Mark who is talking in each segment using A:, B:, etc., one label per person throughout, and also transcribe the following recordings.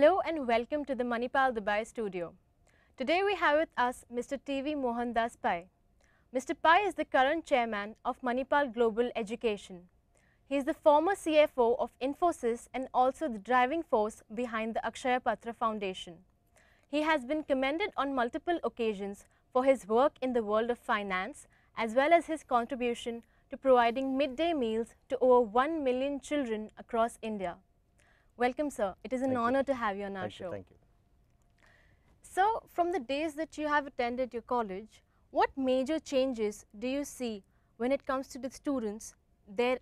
A: Hello and welcome to the Manipal Dubai studio. Today we have with us Mr. T.V Mohandas Pai. Mr. Pai is the current chairman of Manipal Global Education. He is the former CFO of Infosys and also the driving force behind the Akshaya Patra Foundation. He has been commended on multiple occasions for his work in the world of finance as well as his contribution to providing midday meals to over 1 million children across India. Welcome, sir. It is an honor to have you on our show.
B: Thank you.
A: So, from the days that you have attended your college, what major changes do you see when it comes to the students, their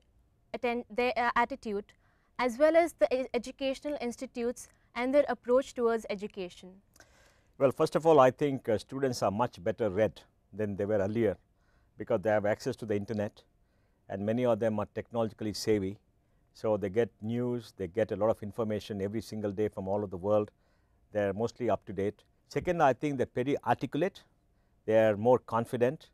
A: attitude, as well as the educational institutes and their approach towards education?
B: Well, first of all, I think students are much better read than they were earlier because they have access to the internet and many of them are technologically savvy. So, they get news, they get a lot of information every single day from all over the world. They are mostly up to date. Second, I think they are very articulate, they are more confident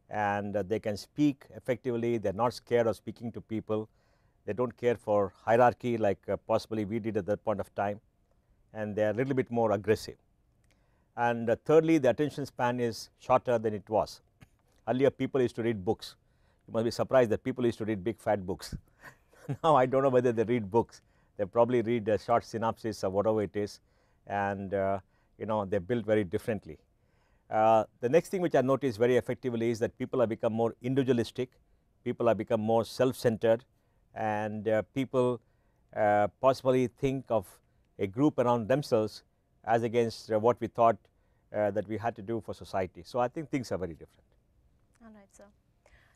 B: and they can speak effectively, they are not scared of speaking to people. They do not care for hierarchy like possibly we did at that point of time, and they are a little bit more aggressive. And thirdly, the attention span is shorter than it was. Earlier people used to read books. You must be surprised that people used to read big fat books. Now I do not know whether they read books, they probably read a short synopsis or whatever it is, and they are built very differently. The next thing which I noticed very effectively is that people have become more individualistic, people have become more self-centered, and people possibly think of a group around themselves as against what we thought that we had to do for society. So I think things are very different.
A: All right, sir.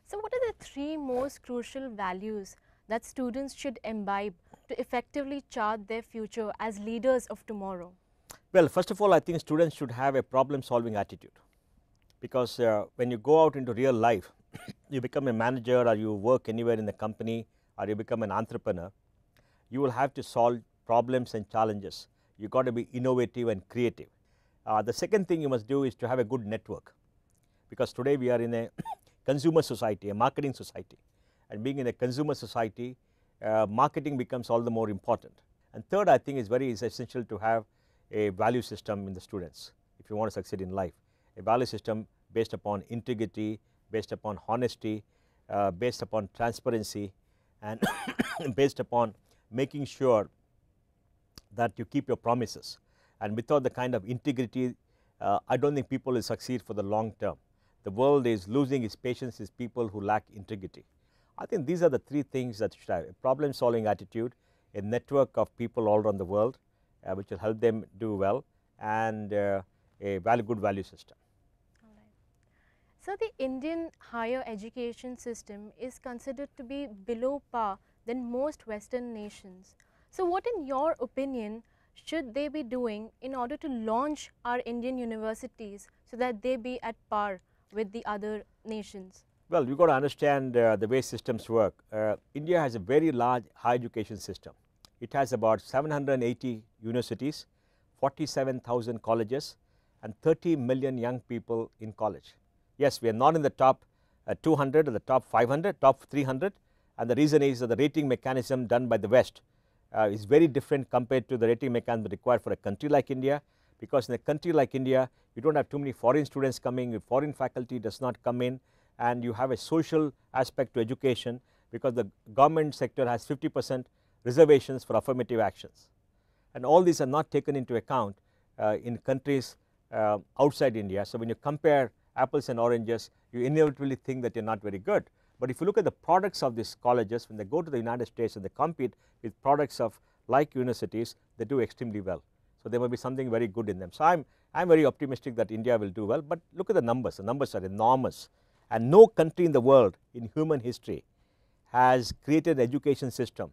A: So what are the three most crucial values that students should imbibe to effectively chart their future as leaders of tomorrow?
B: Well, first of all, I think students should have a problem solving attitude, because when you go out into real life, you become a manager or you work anywhere in the company or you become an entrepreneur, you will have to solve problems and challenges. You got to be innovative and creative. The second thing you must do is to have a good network, because today we are in a consumer society, a marketing society, and being in a consumer society, marketing becomes all the more important. And third, I think is essential to have a value system in the students if you want to succeed in life. A value system based upon integrity, based upon honesty, based upon transparency, and based upon making sure that you keep your promises. And without the kind of integrity, I do not think people will succeed for the long term. The world is losing its patience with people who lack integrity. I think these are the three things that should have: a problem solving attitude, a network of people all around the world which will help them do well, and a good value system.
A: All right. So the Indian higher education system is considered to be below par than most Western nations. So what in your opinion should they be doing in order to launch our Indian universities so that they be at par with the other nations?
B: Well, you got to understand the way systems work. India has a very large higher education system. It has about 780 universities, 47,000 colleges and 30 million young people in college. Yes, we are not in the top 200 or the top 500, top 300, and the reason is that the rating mechanism done by the West is very different compared to the rating mechanism required for a country like India, because in a country like India you do not have too many foreign students coming, foreign faculty does not come in, and you have a social aspect to education because the government sector has 50% reservations for affirmative actions, and all these are not taken into account in countries outside India. So when you compare apples and oranges, you inevitably think that you are not very good. But if you look at the products of these colleges, when they go to the United States and they compete with products of like universities, they do extremely well. So there must be something very good in them. So I am very optimistic that India will do well, but look at the numbers are enormous, and no country in the world in human history has created an education system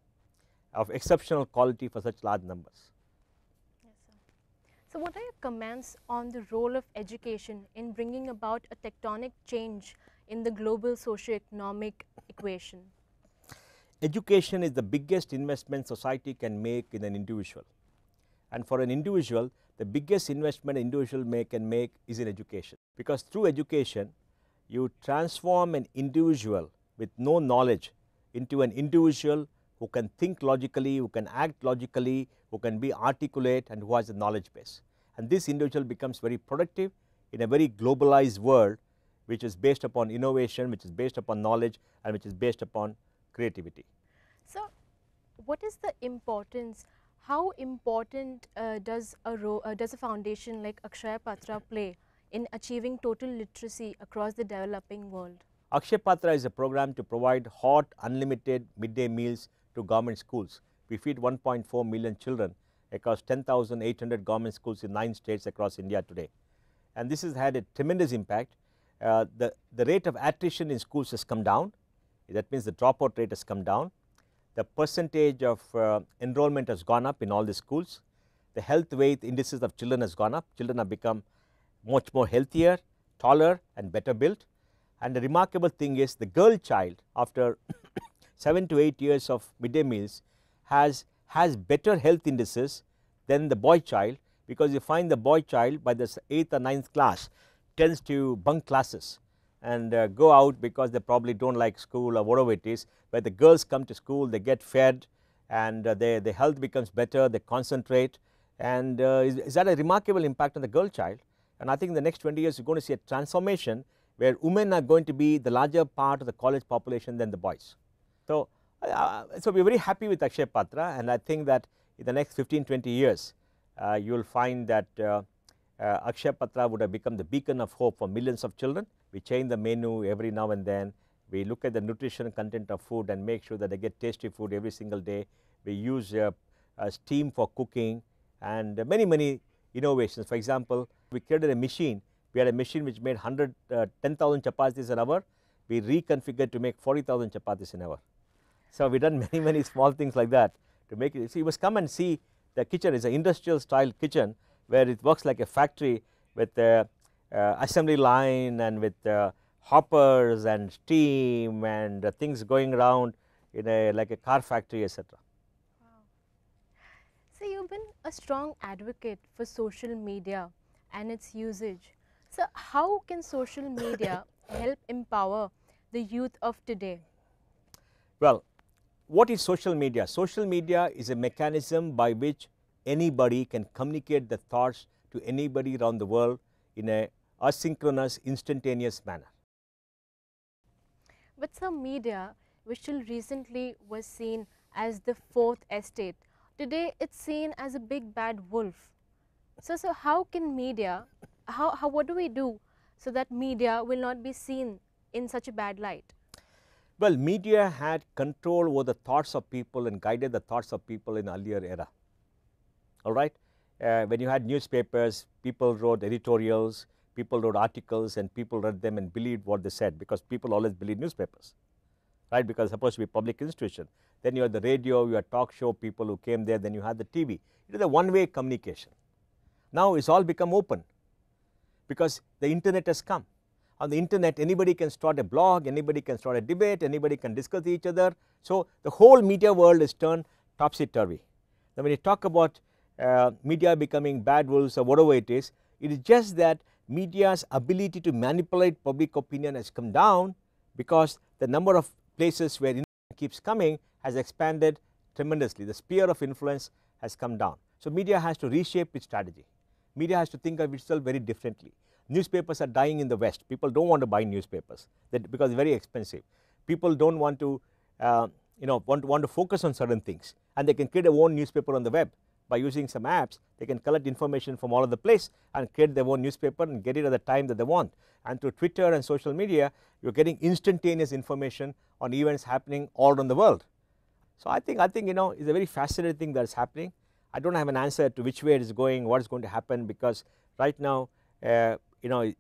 B: of exceptional quality for such large numbers.
A: Yes, sir. So what are your comments on the role of education in bringing about a tectonic change in the global socio-economic equation?
B: Education is the biggest investment society can make in an individual, and for an individual the biggest investment an individual can make is in education, because through education you transform an individual with no knowledge into an individual who can think logically, who can act logically, who can be articulate, and who has a knowledge base. And this individual becomes very productive in a very globalized world, which is based upon innovation, which is based upon knowledge, and which is based upon creativity.
A: So, what is the importance? How important does a foundation like Akshaya Patra play in achieving total literacy across the developing world?
B: Akshaya Patra is a program to provide hot, unlimited midday meals to government schools. We feed 1.4 million children across 10,800 government schools in 9 states across India today. And this has had a tremendous impact. The rate of attrition in schools has come down. That means the dropout rate has come down. The percentage of enrollment has gone up in all the schools. The health weight indices of children has gone up. Children have become much more healthier, taller, and better built. And the remarkable thing is, the girl child, after 7 to 8 years of midday meals, has better health indices than the boy child, because you find the boy child by the 8th or 9th class tends to bunk classes and go out because they probably do not like school or whatever it is. Where the girls come to school, they get fed, and their health becomes better, they concentrate, and is that a remarkable impact on the girl child. And I think in the next 20 years you are going to see a transformation where women are going to be the larger part of the college population than the boys. So, we are very happy with Akshaya Patra, and I think that in the next 15-20 years you will find that Akshaya Patra would have become the beacon of hope for millions of children. We change the menu every now and then. We look at the nutrition content of food and make sure that they get tasty food every single day. We use steam for cooking and many innovations. For example, we created a machine. We had a machine which made 10,000 chapatis an hour. We reconfigured to make 40,000 chapatis an hour. So, we done many small things like that to make it. So, you must come and see the kitchen. It is an industrial style kitchen where it works like a factory with assembly line and with hoppers and steam and things going around in a like a car factory, etc.
A: Wow. So, you have been a strong advocate for social media and its usage. So, how can social media help empower the youth of today?
B: Well, what is social media? Social media is a mechanism by which anybody can communicate the thoughts to anybody around the world in a asynchronous, instantaneous manner.
A: But some media, which till recently was seen as the fourth estate, today it's seen as a big bad wolf. So how can media, what do we do so that media will not be seen in such a bad light?
B: Well, media had control over the thoughts of people and guided the thoughts of people in earlier era. All right, when you had newspapers, people wrote editorials, people wrote articles, and people read them and believed what they said, because people always believe newspapers, right? Because it's supposed to be a public institution. Then you had the radio, you had talk show people who came there, then you had the TV. It is a one-way communication. Now it's all become open because the internet has come. On the internet, anybody can start a blog, anybody can start a debate, anybody can discuss with each other. So the whole media world is turned topsy-turvy. Now when you talk about media becoming bad wolves or whatever it is just that media's ability to manipulate public opinion has come down, because the number of places where information keeps coming has expanded tremendously. The sphere of influence has come down. So media has to reshape its strategy. Media has to think of itself very differently. Newspapers are dying in the West. People don't want to buy newspapers because it's very expensive. People don't want to want to focus on certain things, and they can create their own newspaper on the web. By using some apps, they can collect information from all over the place and create their own newspaper and get it at the time that they want. And through Twitter and social media, you are getting instantaneous information on events happening all around the world. So I think it's a very fascinating thing that is happening. I don't have an answer to which way it is going, what is going to happen, because right now it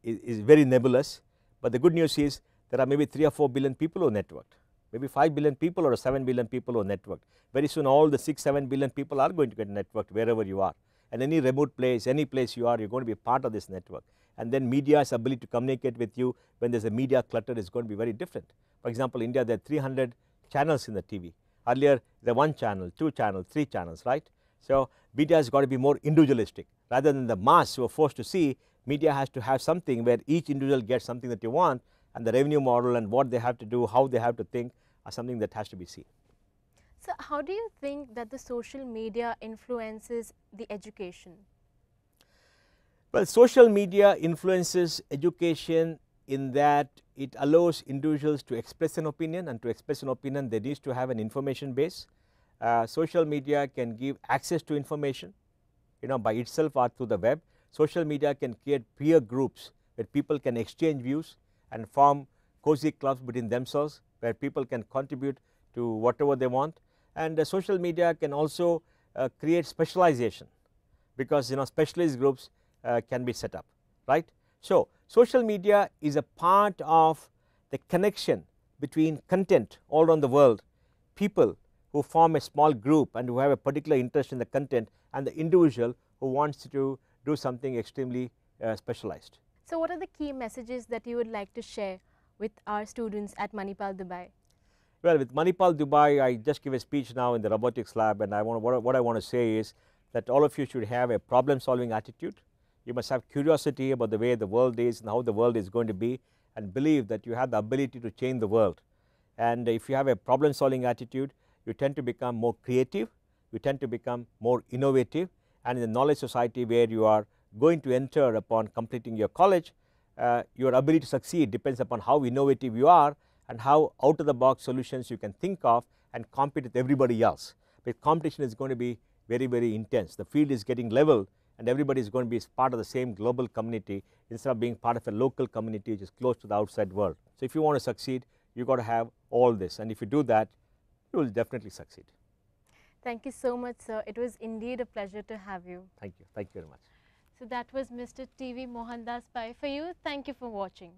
B: is very nebulous. But the good news is there are maybe 3 or 4 billion people who are networked, maybe 5 billion people or 7 billion people who are networked. Very soon all the 6-7 billion people are going to get networked wherever you are, and any remote place, any place you are, you are going to be a part of this network. And then media's ability to communicate with you when there is a media clutter is going to be very different. For example, India, there are 300 channels in the TV. Earlier there 1 channel, 2 channels, 3 channels, right? So media has got to be more individualistic rather than the mass who are forced to see. Media has to have something where each individual gets something that you want, and the revenue model and what they have to do, how they have to think, are something that has to be seen.
A: So how do you think that the social media influences the education?
B: Well, social media influences education in that it allows individuals to express an opinion, and to express an opinion they need to have an information base. Social media can give access to information, by itself or through the web. Social media can create peer groups where people can exchange views and form cozy clubs between themselves, where people can contribute to whatever they want. And social media can also create specialization, because specialist groups can be set up, right. So social media is a part of the connection between content all around the world, people who form a small group and who have a particular interest in the content, and the individual who wants to do something extremely specialized.
A: So what are the key messages that you would like to share with our students at Manipal Dubai?
B: Well, with Manipal Dubai, I just give a speech now in the robotics lab, and what I want to say is that all of you should have a problem solving attitude. You must have curiosity about the way the world is and how the world is going to be, and believe that you have the ability to change the world. And if you have a problem solving attitude, you tend to become more creative, you tend to become more innovative, and in the knowledge society where you are going to enter upon completing your college, your ability to succeed depends upon how innovative you are and how out of the box solutions you can think of and compete with everybody else. But competition is going to be very, very intense. The field is getting level, and everybody is going to be part of the same global community instead of being part of a local community which is close to the outside world. So if you want to succeed, you got to have all this, and if you do that, you will definitely succeed.
A: Thank you so much, sir. It was indeed a pleasure to have you.
B: Thank you very much.
A: So that was Mr. T.V Mohandas Pai. For you, thank you for watching.